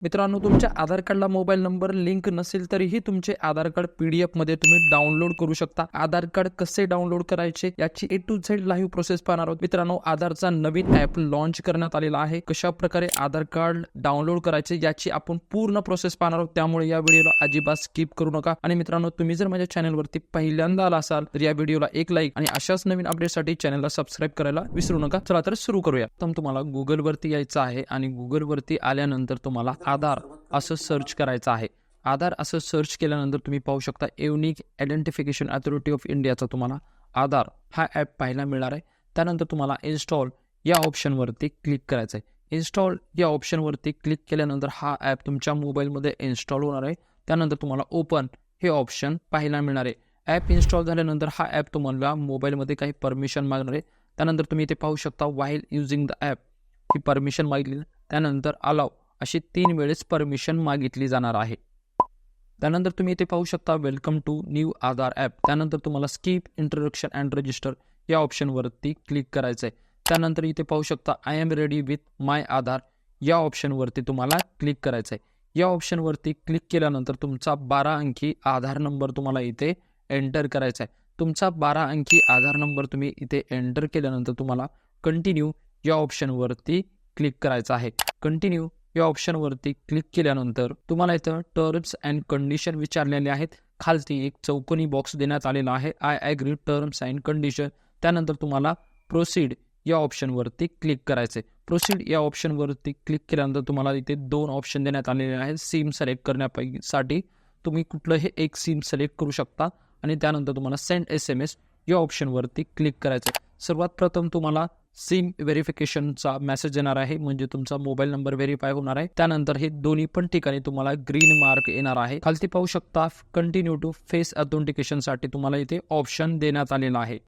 मित्रांनो, तुमच्या आधार कार्डला मोबाईल नंबर लिंक नसेल तरीही तुमचे आधार कार्ड PDF मध्ये तुम्ही डाउनलोड करू शकता। आधार कार्ड कसे डाउनलोड करायचे याची A to Z live process पाहणार आहोत। मित्रांनो, आधारचा नवीन ॲप लॉन्च करण्यात आलेला आहे। कशा प्रकारे आधार कार्ड डाउनलोड करायचे याची आपण पूर्ण प्रोसेस पाहणार आहोत, त्यामुळे या व्हिडिओला अजिबात स्किप करू नका। आणि मित्रांनो, तुम्ही जर माझ्या चॅनलवरती पहिल्यांदा आला असाल तर या व्हिडिओला एक लाईक आणि अशाच नवीन अपडेटसाठी चॅनलला सबस्क्राइब करायला विसरू नका। चला तर सुरू करूया। तर तुम्हाला Google वरती यायचं आहे आणि Google वरती आल्यानंतर तुम्हाला आधार असं सर्च करायचं आहे। आधार असं सर्च केल्यानंतर तुम्ही पाहू शकता युनिक आयडेंटिफिकेशन अथॉरिटी ऑफ इंडियाचा तुम्हाला आधार हा ॲप पाहायला मिळणार आहे। त्यानंतर तुम्हाला इन्स्टॉल या ऑप्शनवरती क्लिक करायचं आहे। इन्स्टॉल या ऑप्शनवरती क्लिक केल्यानंतर हा ॲप तुमच्या मोबाईलमध्ये इन्स्टॉल होणार आहे। त्यानंतर तुम्हाला ओपन हे ऑप्शन पाहायला मिळणार आहे। ॲप इन्स्टॉल झाल्यानंतर हा ॲप तुम्हाला मोबाईलमध्ये काही परमिशन मागणार आहे। त्यानंतर तुम्ही इथे पाहू शकता while using the app he permission मागितली, त्यानंतर अलाव अशी 3 वेळेस परमिशन मागितली जाणार आहे। त्यानंतर तुम्ही इथे पाहू शकता welcome to new Aadhaar app. त्यानंतर तुम्हाला स्किप इंट्रोडक्शन अँड रजिस्टर या ऑप्शनवरती क्लिक करायचं आहे। त्यानंतर इथे पाहू शकता आय एम रेडी विथ माय आधार या ऑप्शनवरती तुम्हाला क्लिक करायचं आहे। या ऑप्शनवरती क्लिक केल्यानंतर तुमचा 12 अंकी आधार नंबर तुम्हाला इथे एंटर करायचा आहे। तुमचा 12 अंकी आधार नंबर तुम्ही इथे एंटर केल्यानंतर तुम्हाला कंटिन्यू या ऑप्शनवरती क्लिक करायचं आहे। कंटिन्यू या ऑप्शनवरती क्लिक केल्यानंतर तुम्हाला इथं टर्म्स अँड कंडिशन विचारलेले आहेत। खालती एक चौकोनी बॉक्स देण्यात आलेला आहे, I agree terms and condition. त्यानंतर तुम्हाला प्रोसीड या ऑप्शनवरती क्लिक करायचे। प्रोसीड या ऑप्शनवरती क्लिक केल्यानंतर तुम्हाला इथे 2 ऑप्शन देण्यात आलेले आहेत। सिम सिलेक्ट करण्यासाठी तुम्ही कुठलंही एक सिम सिलेक्ट करू शकता आणि त्यानंतर तुम्हाला सेंड SMS या ऑप्शनवरती क्लिक करायचं आहे। सर्वात प्रथम तुम्हाला सिम व्हेरिफिकेशनचा मेसेज येणार आहे, म्हणजे तुमचा मोबाईल नंबर व्हेरीफाय होणार आहे। त्यानंतर हे दोन्ही पण ठिकाणी तुम्हाला ग्रीन मार्क येणार आहे। खालती पाहू शकता कंटिन्यू टू फेस ऑथेंटिकेशनसाठी तुम्हाला इथे ऑप्शन देण्यात आलेला आहे।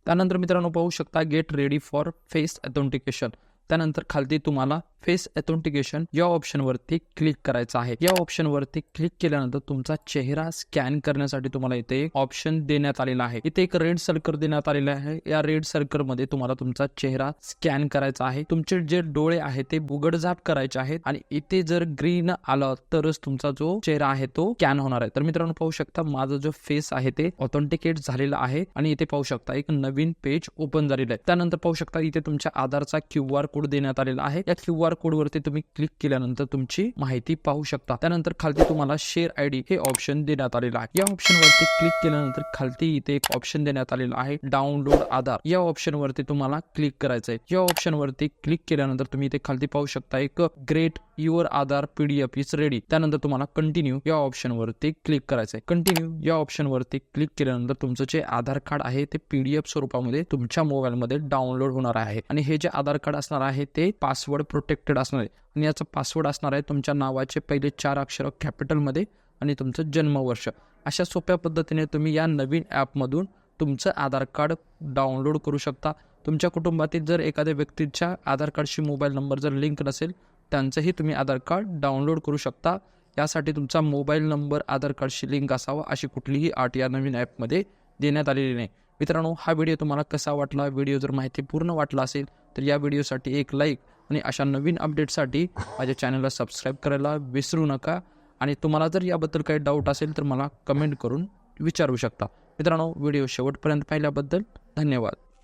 त्यानंतर मित्रांनो पाहू शकता get ready for face authentication. त्यानंतर खालती तुम्हाला फेस ऑथेंटिकेशन या ऑप्शनवरती क्लिक करायचं आहे। या ऑप्शनवरती क्लिक केल्यानंतर तुमचा चेहरा स्कॅन करण्यासाठी तुम्हाला इथे एक ऑप्शन देण्यात आलेला आहे। इथे एक रेड सर्कल देण्यात आलेला आहे। या रेड सर्कल मध्ये तुम्हाला तुमचा चेहरा स्कॅन करायचा आहे। तुमचे जे डोळे आहेत ते उघडझाप करायचे आहेत आणि इथे जर ग्रीन आलं तरच तुमचा जो चेहरा आहे तो स्कॅन होणार आहे। तर मित्रांनो पाहू शकता माझा जो फेस आहे ते ऑथेंटिकेट झालेला आहे आणि इथे पाहू शकता एक नवीन पेज ओपन झालेलं आहे। त्यानंतर पाहू शकता इथे तुमच्या आधारचा QR कोड देण्यात आलेला आहे। या QR कोड वरती तुम्ही क्लिक केल्यानंतर तुमची माहिती पाहू शकता। त्यानंतर खालती तुम्हाला शेअर ID हे ऑप्शन देण्यात आलेलं आहे। या ऑप्शन वरती क्लिक केल्यानंतर खालती इथे एक ऑप्शन देण्यात आलेला आहे डाउनलोड आधार। या ऑप्शन वरती तुम्हाला क्लिक करायचं आहे। या ऑप्शन वरती क्लिक केल्यानंतर तुम्ही इथे खालती पाहू शकता एक great your Aadhaar PDF is ready. त्यानंतर तुम्हाला कंटिन्यू या ऑप्शन वरती क्लिक करायचं आहे। कंटिन्यू या ऑप्शन वरती क्लिक केल्यानंतर तुमचं जे आधार कार्ड आहे ते PDF स्वरूपामध्ये तुमच्या मोबाईल मध्ये डाउनलोड होणार आहे आणि हे जे आधार कार्ड असणार आहे ते पासवर्ड प्रोटेक्टेड असणार आहे आणि याचा पासवर्ड असणार आहे तुमच्या नावाचे पहिले 4 अक्षर कॅपिटल मध्ये आणि तुमचं जन्मवर्ष। अशा सोप्या पद्धतीने तुम्ही या नवीन ॲप मधून तुमचं आधार कार्ड डाउनलोड करू शकता। तुमच्या कुटुंबातील जर एखाद्या व्यक्तीच्या आधार कार्डशी मोबाईल नंबर जर लिंक नसेल त्यांचंही तुम्ही आधार कार्ड डाउनलोड करू शकता। यासाठी तुमचा मोबाईल नंबर आधार कार्डशी लिंक असावा अशी कुठलीही अट या नवीन ॲपमध्ये देण्यात आलेली नाही। मित्रांनो, हा व्हिडिओ तुम्हाला कसा वाटला? व्हिडिओ जर माहितीपूर्ण वाटला असेल तर या व्हिडिओसाठी एक लाईक आणि अशा नवीन अपडेटसाठी माझ्या चॅनलला सबस्क्राईब करायला विसरू नका। आणि तुम्हाला जर याबद्दल काही डाऊट असेल तर मला कमेंट करून विचारू शकता। मित्रांनो, व्हिडिओ शेवटपर्यंत पाहिल्याबद्दल धन्यवाद।